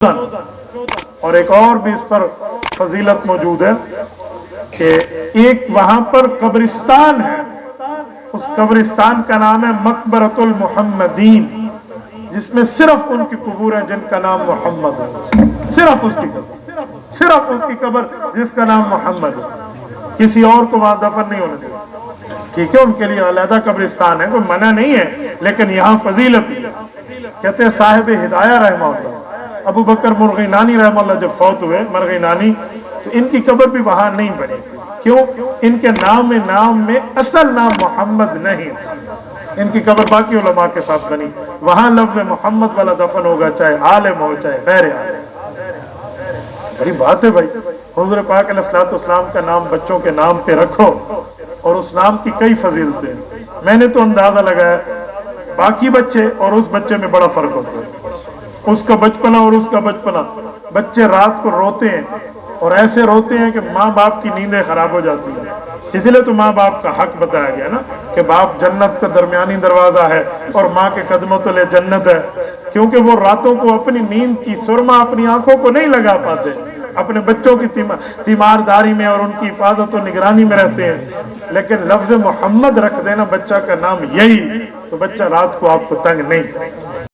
اور ایک اور بھی اس پر فضیلت موجود ہے کہ ایک وہاں پر قبرستان ہے، اس قبرستان کا نام ہے مقبرۃ المحمدین، جس میں صرف ان کی قبور ہیں جن کا نام محمد ہے، صرف اس کی قبر، صرف اس کی قبر جس کا نام محمد ہے، کسی اور کو وہاں دفن نہیں ہونے دیا۔ ٹھیک ہے، ان کے لیے علیحدہ قبرستان ہے، کوئی منع نہیں ہے، لیکن یہاں فضیلت ہے۔ کہتے ہیں صاحب ہدایہ رحمہ اللہ ابو بکر مرغینانی رحمہ اللہ جب فوت ہوئے، مرغینانی، تو ان کی قبر بھی وہاں نہیں بنی تھی۔ کیوں؟ ان کے نام میں اصل نام محمد نہیں تھا، ان کی قبر باقی علماء کے ساتھ بنی، وہاں لفظ محمد والا دفن ہوگا، چاہے عالم ہو چاہے غیر عالم۔ بڑی بات ہے بھائی، حضور پاک علیہ السلام کا نام بچوں کے نام پہ رکھو، اور اس نام کی کئی فضیلتیں۔ میں نے تو اندازہ لگایا باقی بچے اور اس بچے میں بڑا فرق ہوتا ہے، اس کا بچپنا اور اس کا بچپنا۔ بچے رات کو روتے ہیں اور ایسے روتے ہیں کہ ماں باپ کی نیندیں خراب ہو جاتی ہیں، اسی لیے تو ماں باپ کا حق بتایا گیا نا کہ باپ جنت کا درمیانی دروازہ ہے اور ماں کے قدموں تلے جنت ہے، کیونکہ وہ راتوں کو اپنی نیند کی سرما اپنی آنکھوں کو نہیں لگا پاتے، اپنے بچوں کی تیمارداری میں اور ان کی حفاظت و نگرانی میں رہتے ہیں، لیکن لفظ محمد رکھ دینا بچہ کا نام یہی، تو بچہ رات کو آپ کو تنگ نہیں کرے۔